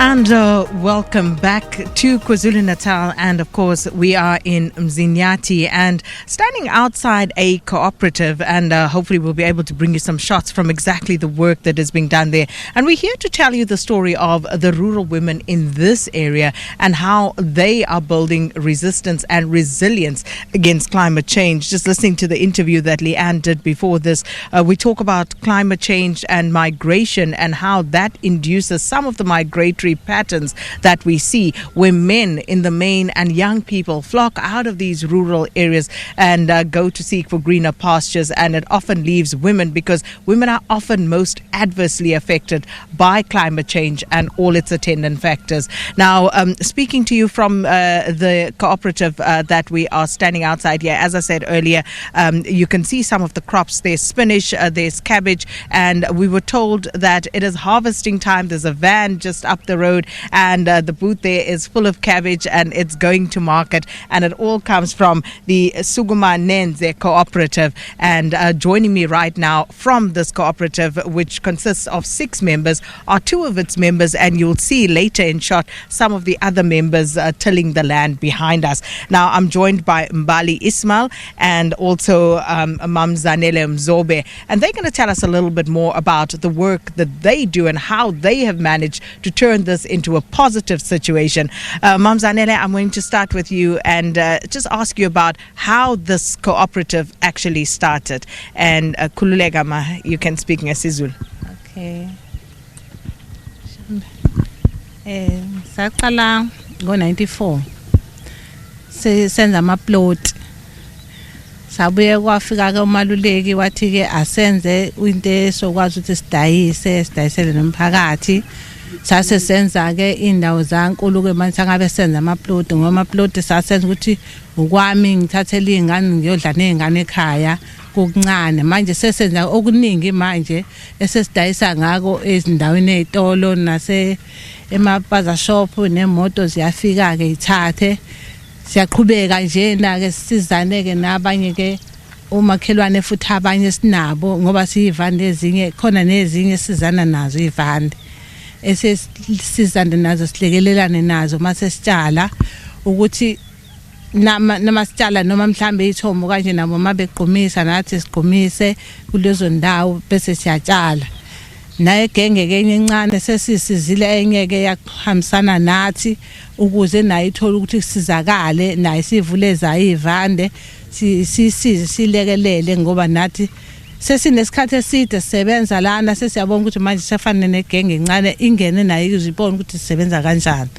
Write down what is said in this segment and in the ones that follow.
And welcome back to KwaZulu-Natal, and of course we are in Mzinyathi and standing outside a cooperative, and hopefully we'll be able to bring you some shots from exactly the work that is being done there. And we're here to tell you the story of the rural women in this area and how they are building resistance and resilience against climate change. Just listening to the interview that Leanne did before this, we talk about climate change and migration and how that induces some of the migratory patterns that we see, where men in the main and young people flock out of these rural areas and go to seek for greener pastures, and it often leaves women, because women are often most adversely affected by climate change and all its attendant factors. Now, speaking to you from the cooperative that we are standing outside here, as I said earlier, you can see some of the crops. There's spinach, there's cabbage, and we were told that it is harvesting time. There's a van just up the road, and the booth there is full of cabbage and it's going to market, and it all comes from the Sukuma'NNenze cooperative. And joining me right now from this cooperative, which consists of 6 members, are 2 of its members, and you'll see later in shot some of the other members tilling the land behind us. Now I'm joined by Mbali, Ismail, and also Zanele, Mzobe, and they're going to tell us a little bit more about the work that they do and how they have managed to turn this into a positive situation. Zanele, I'm going to start with you and just ask you about how this cooperative actually started. And Kululega ma, you can speak ngesizulu. Okay. Saqala ngo-94 senza ama-plot, sabuye kwafika ke umaluleki wathi ke asenze into esokwazi ukuthi sidayisele nomphakathi. Sase senza ke indawo zankulu ke manje ngabe senza ama-plot, ngoma plot sasenza ukuthi ukwami ngithathele izingane ngiyodla nezingane ekhaya kuncane. Manje sesenza okuningi manje esesidayisa ngako ezindaweni ezitolo nase emabaza shop, nemoto ziyafika ke ithathe. Siyaqhubeka nje na ke sizane ke nabanye ke umakhelwane futhi abanye sinabo, ngoba siyivande ezinye khona nezinye sizana nazo ivande esisizande nazo silekelelane nazo mase sitshala ukuthi nama sitshala noma mhlambe ithomo kanje nabo mabeqhumisa nathi siqhumise kulezo ndawo bese siyatshala. Naye genge kenye encane sesisizile enye ke yakuhambisana nathi ukuze nayo ithola ukuthi sizakale, nayo sivule zayivande sisize silekelele, ngoba nathi sesinesikhathi eside sisebenza lana sesiyabona ukuthi manje sefane negenge encane ingene nayo izibona ukuthi sisebenza kanjani.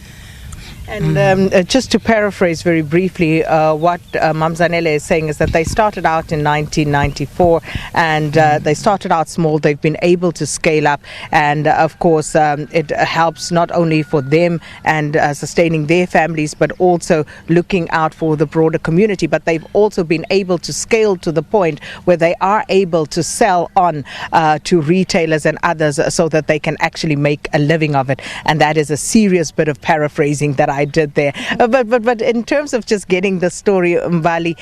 And just to paraphrase very briefly, what Zanele is saying is that they started out in 1994, and they started out small. They've been able to scale up, and of course it helps not only for them and sustaining their families, but also looking out for the broader community. But they've also been able to scale to the point where they are able to sell on to retailers and others, so that they can actually make a living of it. And that is a serious bit of paraphrasing that I did there. But in terms of just getting the story, Mbali,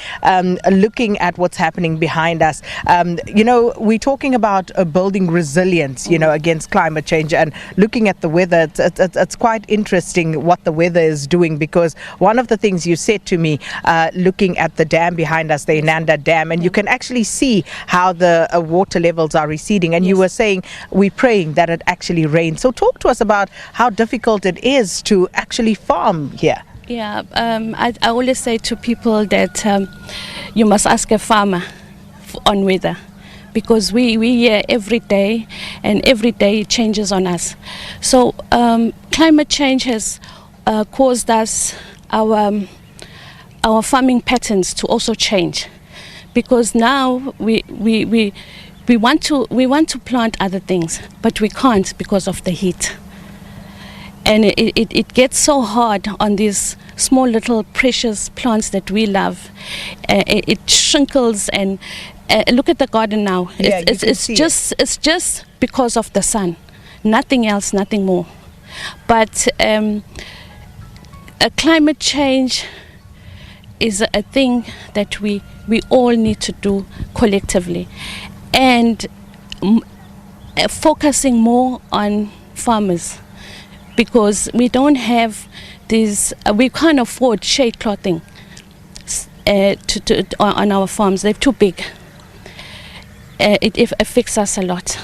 looking at what's happening behind us, we're talking about building resilience, against climate change, and looking at the weather. It's quite interesting what the weather is doing, because one of the things you said to me, looking at the dam behind us, the Inanda Dam, and you can actually see how the water levels are receding, and you were saying we're praying that it actually rains. So talk to us about how difficult it is to actually farm here. Yeah, I always say to people that you must ask a farmer on weather, because we hear every day, and every day it changes on us. So climate change has caused us our farming patterns to also change, because now we want to plant other things, but we can't because of the heat. And it gets so hard on these small little precious plants that we love. It shrinkles, and look at the garden now. It's just because of the sun, nothing else, nothing more. But climate change is a thing that we all need to do collectively, and focusing more on farmers. because we don't have these, we can't afford shade clothing on our farms. They're too big. It affects us a lot,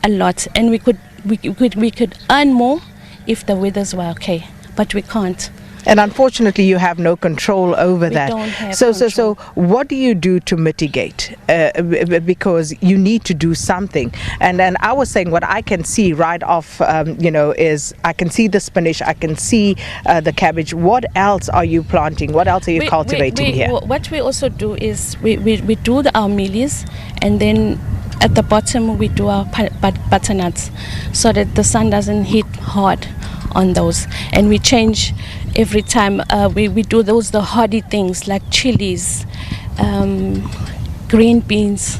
and we could earn more if the weathers were okay, but we can't. And unfortunately, you have no control over that. Don't have So what do you do to mitigate? Because you need to do something. And then I was saying, what I can see right off, is I can see the spinach, I can see the cabbage. What else are you planting? What else are you cultivating here? What we also do is we do our mealies, and then at the bottom we do our butternuts, so that the sun doesn't hit hard on those. And we change every time. We do the hardy things like chilies, green beans,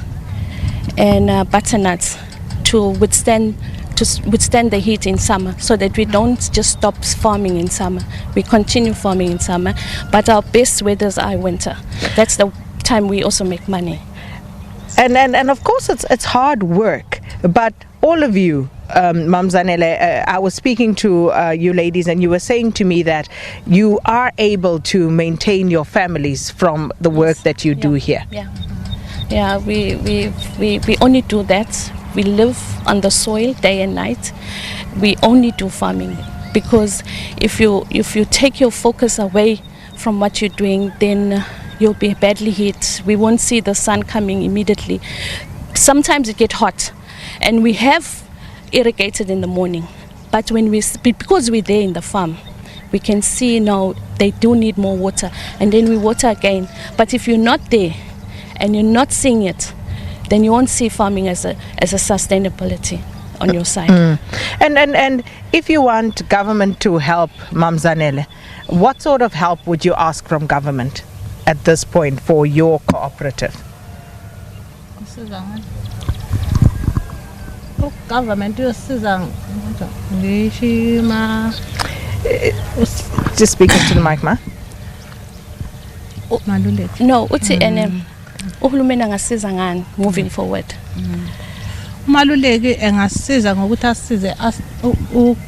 and butternuts to withstand the heat in summer, so that we don't just stop farming in summer. We continue farming in summer, but our best weathers are winter. That's the time we also make money. And of course it's hard work, but all of you, Mam Zanele, I was speaking to you ladies, and you were saying to me that you are able to maintain your families from the work that you do here. Yeah, we only do that. We live on the soil day and night. We only do farming, because if you take your focus away from what you're doing, then you'll be badly hit. We won't see the sun coming immediately. Sometimes it gets hot, and we have irrigated in the morning, but because we're there in the farm, we can see now they do need more water, and then we water again. But if you're not there and you're not seeing it, then you won't see farming as a sustainability on your side. And if you want government to help, Mam Zanele, what sort of help would you ask from government at this point for your cooperative? Government yosiza just speak into the mic, ma. No, uthi uhulumeni angasiza ngani moving forward? Umaluleki engasiza ngokuthi asize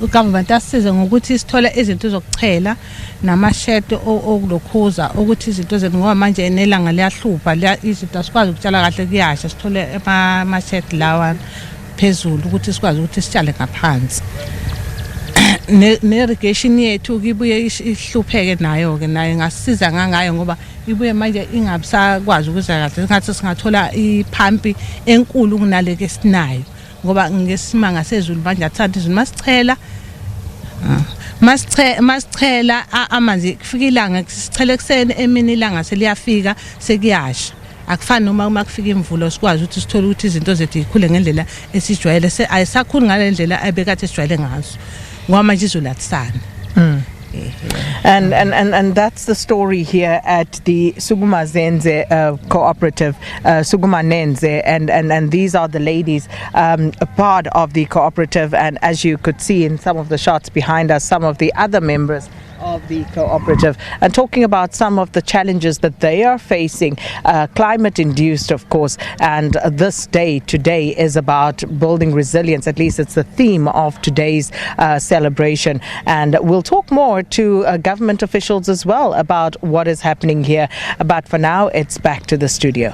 ugovernment asize ngokuthi sithole izinto zokuchela namashed okulokhuza ukuthi izinto zethu ngoba manje nelanga liyahlupha izinto asikwazi ukutshala kahle kuyasha sithole amashed lawa phezulu ukuthi sikwazi ukuthi sitshale ngaphansi. Ne-irrigation yethu kibuye ihlupheke nayo ke nayo ngasiza ngayo ngoba ibuye manje ingabisakwazi ukuza kahle ngathi singathola iphampi enkulu kunaleke esinayo ngoba ngesimanga sezulu manje athanda izulu masichela amanzi kufika ilanga sichele ekseni emini ilanga seliyafika sekuyasha. Akufani noma uma kufika imvulo sikwazi ukuthi sithole ukuthi izinto zethu ikhule ngendlela esijwayele ayisakhuli ngale ndlela ebekade sijwayele ngazo ngoba manje izulu atisana. And that's the story here at the Sukuma'NNenze cooperative, Sukuma'NNenze, and these are the ladies, a part of the cooperative, and as you could see in some of the shots behind us, some of the other members of the cooperative, and talking about some of the challenges that they are facing, climate induced of course, and this day today is about building resilience. At least it's the theme of today's celebration, and we'll talk more to government officials as well about what is happening here, but for now it's back to the studio.